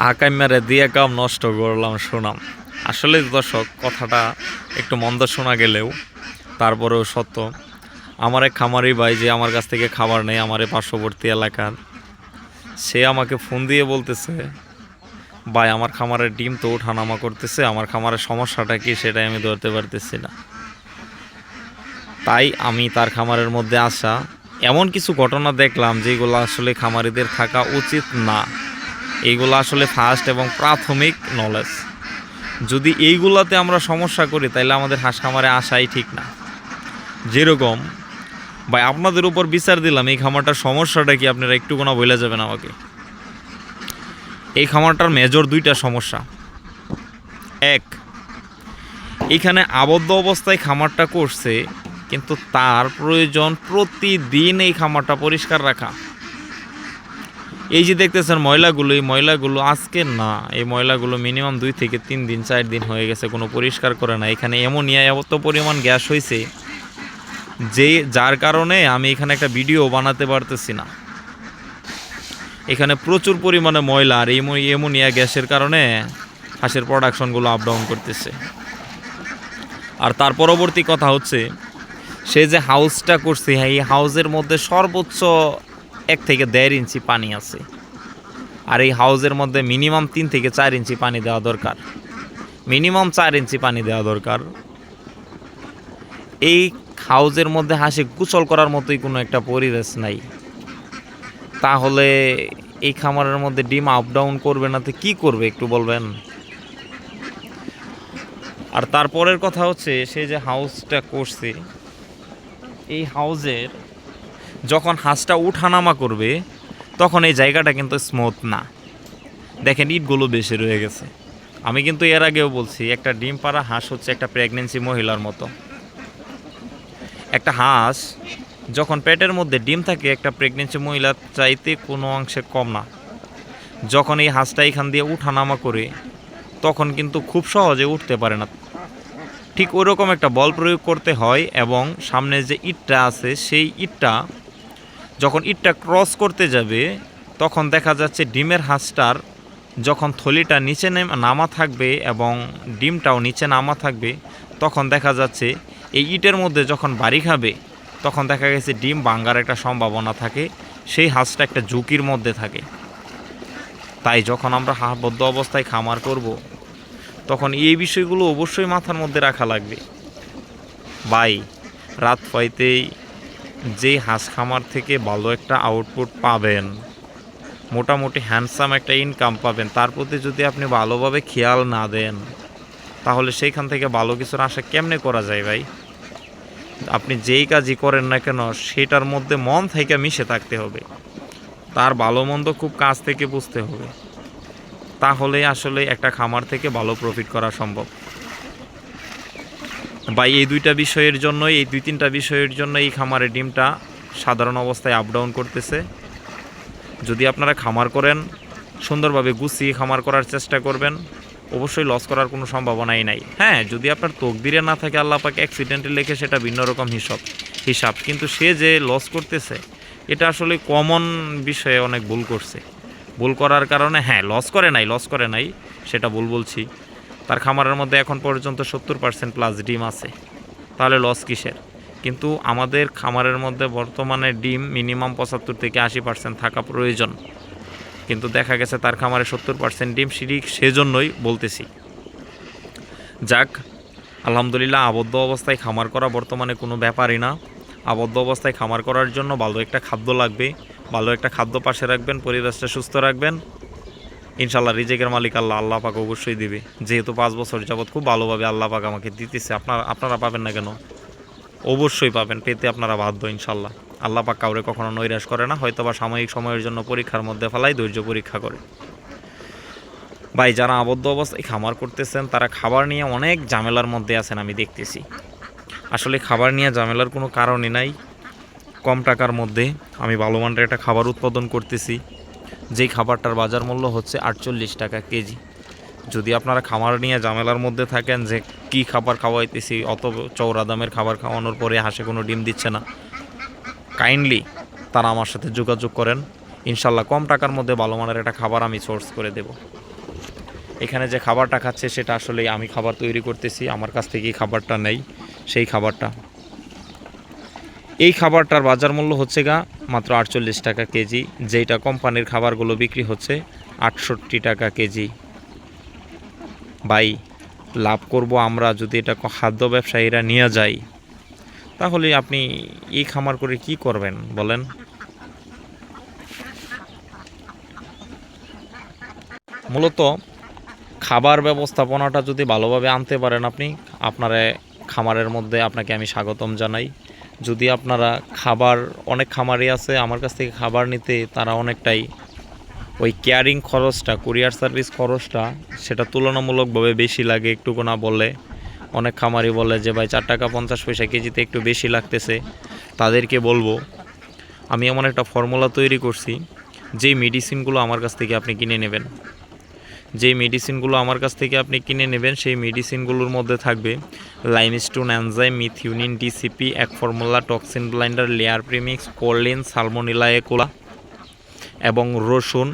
আকাই মেরে দিয়ে কাম নষ্ট করলাম সুনাম। আসলে দর্শক, কথাটা একটু মন্দ শোনা গেলেও তারপরেও সত্য। আমার এক খামারি ভাই যে আমার কাছ থেকে খাবার নেই, আমার এই পার্শ্ববর্তী এলাকার, সে আমাকে ফোন দিয়ে বলতেছে, ভাই আমার খামারের ডিম তো ওঠানামা করতেছে, আমার খামারের সমস্যাটা কি সেটাই আমি ধরতে পারতেছি না। তাই আমি তার খামারের মধ্যে আসা এমন কিছু ঘটনা দেখলাম যেগুলো আসলে খামারিদের থাকা উচিত না। এইগুলো আসলে ফার্স্ট এবং প্রাথমিক নলেজ। যদি এইগুলাতে আমরা সমস্যা করি তাহলে আমাদের হাঁস খামারে আসাই ঠিক না। যেরকম ভাই আপনাদের উপর বিচার দিলাম, এই খামারটার সমস্যাটা কি আপনারা একটুকুনা বলে যাবেন আমাকে। এই খামারটার মেজর দুইটা সমস্যা। এক, এখানে আবদ্ধ অবস্থায় খামারটা করছে, কিন্তু তার প্রয়োজন প্রতিদিন এই খামারটা পরিষ্কার রাখা। এই যে দেখতেছেন ময়লাগুলো, এই ময়লাগুলো আজকের না, এই ময়লাগুলো মিনিমাম 2 থেকে 3 দিন 4 দিন হয়ে গেছে, কোনো পরিষ্কার করে না। এখানে অ্যামোনিয়া এত পরিমাণ গ্যাস হয়েছে যার কারণে আমি এখানে একটা ভিডিও বানাতে পারতেছি না। এখানে প্রচুর পরিমাণে ময়লা, আর এই অ্যামোনিয়া গ্যাসের কারণে হাঁসের প্রোডাকশনগুলো আপ ডাউন করতেছে। আর তার পরবর্তী কথা হচ্ছে, সে যে হাউসটা করছে, এই হাউসের মধ্যে সর্বোচ্চ 1 থেকে 1.5 ইঞ্চি পানি আছে, আর এই হাউসের মধ্যে মিনিমাম 3 থেকে 4 ইঞ্চি পানি দেওয়া দরকার। মিনিমাম 4 ইঞ্চি পানি দেওয়া দরকার। এই হাউসের মধ্যে হাঁসে গোসল করার মতোই কোনো একটা পরিবেশ নাই, তাহলে এই খামারের মধ্যে ডিম আপ ডাউন করবে না তো কী করবে একটু বলবেন। আর তারপরের কথা হচ্ছে, সে যে হাউসটা করছে, এই হাউসের যখন হাঁসটা উঠানামা করবে তখন এই জায়গাটা কিন্তু স্মুথ না। দেখেন ইটগুলো বেশি রয়ে গেছে। আমি কিন্তু এর আগেও বলছি, একটা ডিম পাড়া হাঁস হচ্ছে একটা প্রেগনেন্সি মহিলার মতো। একটা হাঁস যখন পেটের মধ্যে ডিম থাকে, একটা প্রেগনেন্সি মহিলার চাইতে কোনো অংশে কম না। যখন এই হাঁসটা এখান দিয়ে উঠানামা করে, তখন কিন্তু খুব সহজে উঠতে পারে না। ঠিক ওইরকম একটা বল প্রয়োগ করতে হয়, এবং সামনে যে ইটটা আছে, সেই ইটটা যখন ইটটা ক্রস করতে যাবে, তখন দেখা যাচ্ছে ডিমের হাঁসটার যখন থলিটা নিচে নামা থাকবে এবং ডিমটাও নিচে নামা থাকবে, তখন দেখা যাচ্ছে এই ইটের মধ্যে যখন বাড়ি খাবে, তখন দেখা গেছে ডিম ভাঙার একটা সম্ভাবনা থাকে। সেই হাঁসটা একটা ঝুঁকির মধ্যে থাকে। তাই যখন আমরা আবদ্ধ অবস্থায় খামার করব, তখন এই বিষয়গুলো অবশ্যই মাথার মধ্যে রাখা লাগবে। ভাই রাত পাইতেই যে হাঁস খামার থেকে ভালো একটা আউটপুট পাবেন, মোটামুটি হ্যান্ডসাম একটা ইনকাম পাবেন, তার প্রতি যদি আপনি ভালোভাবে খেয়াল না দেন, তাহলে সেইখান থেকে ভালো কিছুর আশা কেমনে করা যায় ভাই। আপনি যেই কাজই করেন না কেন, সেটার মধ্যে মন থেকে মিশে থাকতে হবে, তার ভালো মন্দ খুব কাছ থেকে বুঝতে হবে, তাহলে আসলে একটা খামার থেকে ভালো প্রফিট করা সম্ভব। ভাই এই 2টা বিষয়ের জন্য, এই 2-3টা বিষয়ের জন্য এই খামারের ডিমটা সাধারণ অবস্থায় আপ ডাউন করতেছে। যদি আপনারা খামার করেন, সুন্দরভাবে গুছিয়ে খামার করার চেষ্টা করবেন, অবশ্যই লস করার কোনো সম্ভাবনাই নাই। হ্যাঁ, যদি আপনার তকদিরে না থাকে, আল্লাহ পাক অ্যাক্সিডেন্টে লেখে, সেটা ভিন্ন রকম হিসাব। কিন্তু সে যে লস করতেছে, এটা আসলে কমন বিষয়ে অনেক ভুল করছে। ভুল করার কারণে, হ্যাঁ লস করে নাই সেটা ভুল বলছি। তার খামারের মধ্যে এখন পর্যন্ত 70% প্লাস ডিম আছে, তাহলে লস কিসের? কিন্তু আমাদের খামারের মধ্যে বর্তমানে ডিম মিনিমাম 75 থেকে 80% থাকা প্রয়োজন, কিন্তু দেখা গেছে তার খামারে 70% ডিম। সেজন্যই বলতেছি, যাক আলহামদুলিল্লাহ, আবদ্ধ অবস্থায় খামার করা বর্তমানে কোনো ব্যাপারই না। আবদ্ধ অবস্থায় খামার করার জন্য ভালো একটা খাদ্য লাগবে, ভালো একটা খাদ্য পাশে রাখবেন, পরিবেশটা সুস্থ রাখবেন, ইনশাল্লাহ রিজিকের মালিক আল্লাহ পাক অবশ্যই দিবে। যেহেতু 5 বছর যাবৎ খুব ভালোভাবে আল্লাহ পাক আমাকে দিতেছে, আপনারা পাবেন না কেন? অবশ্যই পাবেন, পেতে আপনারা বাধ্য ইনশাল্লাহ। আল্লাহ পাক কাউরে কখনো নৈরাশ করে না, হয়তো বা সাময়িক সময়ের জন্য পরীক্ষার মধ্যে ফেলাই, ধৈর্য পরীক্ষা করে। ভাই যারা আবদ্ধ অবস্থায় খামার করতেছেন, তারা খাবার নিয়ে অনেক ঝামেলার মধ্যে আছেন আমি দেখতেছি। আসলে খাবার নিয়ে ঝামেলার কোনো কারণই নাই। কম টাকার মধ্যে আমি ভালো মানের একটা খাবার উৎপাদন করতেছি, যেই খাবারটার বাজার মূল্য হচ্ছে 48 টাকা কেজি। যদি আপনারা খামার নিয়ে ঝামেলার মধ্যে থাকেন যে কি খাবার খাওয়াইতেছি, অত চওড়া দামের খাবার খাওয়ানোর পরে হাঁসে কোনো ডিম দিচ্ছে না, কাইন্ডলি তারা আমার সাথে যোগাযোগ করেন। ইনশাল্লাহ কম টাকার মধ্যে ভালো মানের একটা খাবার আমি সোর্স করে দেব। এখানে যে খাবারটা খাচ্ছে সেটা আসলে আমি খাবার তৈরি করতেছি, আমার কাছ থেকেই খাবারটা নেই। সেই খাবারটা, এই খাবারটার বাজার মূল্য হচ্ছে মাত্র 48 টাকা কেজি, যেটা কোম্পানির খাবারগুলো বিক্রি হচ্ছে 68 টাকা কেজি। ভাই, লাভ করব আমরা যদি এটা খাদ্য ব্যবসায়ীরা নিয়ে যায়, তাহলে আপনি এই খামার করে কি করবেন বলেন? মূলত খাবার ব্যবস্থাপনাটা যদি ভালোভাবে আনতে পারেন আপনি, আপনার খামারের মধ্যে আপনাকে আমি স্বাগতম জানাই। যদি আপনারা খাবার, অনেক খামারই আছে আমার কাছ থেকে খাবার নিতে, তারা অনেকটাই ওই কেয়ারিং খরচটা, কুরিয়ার সার্ভিস খরচটা সেটা তুলনামূলকভাবে বেশি লাগে একটু না বলে। অনেক খামারই বলে যে ভাই 4 টাকা 50 পয়সা কেজিতে একটু বেশি লাগতেছে। তাদেরকে বলবো, আমি এমন একটা ফর্মুলা তৈরি করছি, যেই মেডিসিনগুলো আমার কাছ থেকে আপনি কিনে নেবেন, যেই মেডিসিনগুলো আমার কাছ থেকে আপনি কিনে নেবেন সেই মেডিসিনগুলোর মধ্যে থাকবে লাইমস্টোন এনজাইম, মিথিওনিন, ডিসিপি, এক formula, toxin binder, layer premix, choline, salmonella একোলা এবং রসুন।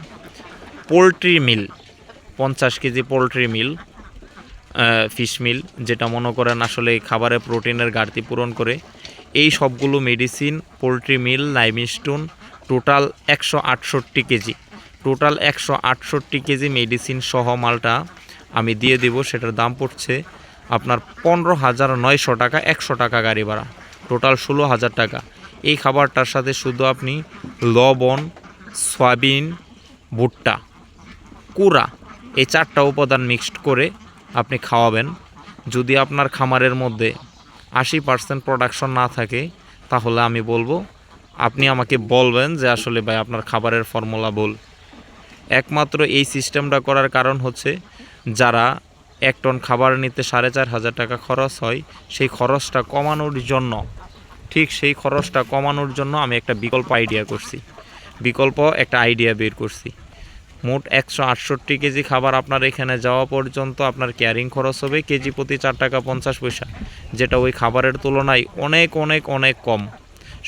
Poultry meal 50 KG poultry meal, fish meal, যেটা মনে করেন আসলে খাবারে প্রোটিনের ঘাটতি পূরণ করে। এই সবগুলো medicine, poultry meal, limestone, total 168 KG, total 168 KG medicine সহ মালটা আমি দিয়ে দেব। সেটার দাম পড়ছে আপনার 15,900 টাকা, 100 টাকা গাড়ি ভাড়া, টোটাল 16,000 টাকা। এই খাবারটার সাথে শুধু আপনি লবণ, সয়াবিন, ভুট্টা, কুড়া, এই 4টা উপাদান মিক্সড করে আপনি খাওয়াবেন। যদি আপনার খামারের মধ্যে 80% প্রোডাকশন না থাকে, তাহলে আমি বলবো আপনি আমাকে বলবেন যে আসলে ভাই আপনার খাবারের ফর্মুলা ভুল। একমাত্র এই সিস্টেমটা করার কারণ হচ্ছে, যারা 1 টন খাবার নিতে 4,500 টাকা খরচ হয়, সেই খরচটা কমানোর জন্য, ঠিক সেই খরচটা কমানোর জন্য আমি একটা বিকল্প আইডিয়া বের করছি। মোট 168 কেজি খাবার আপনার এখানে যাওয়া পর্যন্ত আপনার ক্যারিং খরচ হবে কেজি প্রতি 4 টাকা 50 পয়সা, যেটা ওই খাবারের তুলনায় অনেক অনেক অনেক কম।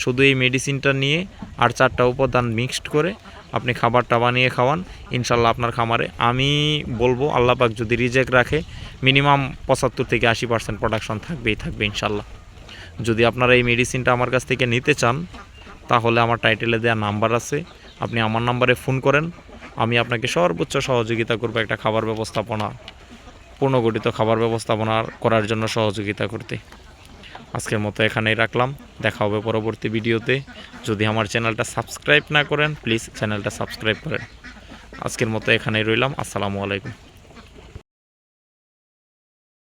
শুধু এই মেডিসিনটা নিয়ে আর 4টা উপাদান মিক্সড করে আপনি খাবারটা বানিয়ে খাওয়ান, ইনশাল্লাহ আপনার খামারে আমি বলবো আল্লাহ পাক যদি রিজেক্ট রাখে, মিনিমাম 75 থেকে 80% প্রোডাকশন থাকবে ইনশাল্লাহ। যদি আপনারা এই মেডিসিনটা আমার কাছ থেকে নিতে চান, তাহলে আমার টাইটেলে দেওয়া নাম্বার আছে, আপনি আমার নাম্বারে ফোন করেন, আমি আপনাকে সর্বোচ্চ সহযোগিতা করব একটা খাবার ব্যবস্থাপনা, পূর্ণগঠিত খাবার ব্যবস্থাপনা করার জন্য সহযোগিতা করতে। আজকের মতো এখানেই রাখলাম, দেখা হবে পরবর্তী ভিডিওতে। যদি আমার চ্যানেলটা সাবস্ক্রাইব না করেন, প্লিজ চ্যানেলটা সাবস্ক্রাইব করেন। আজকের মতো এখানেই রইলাম, আসসালামু আলাইকুম।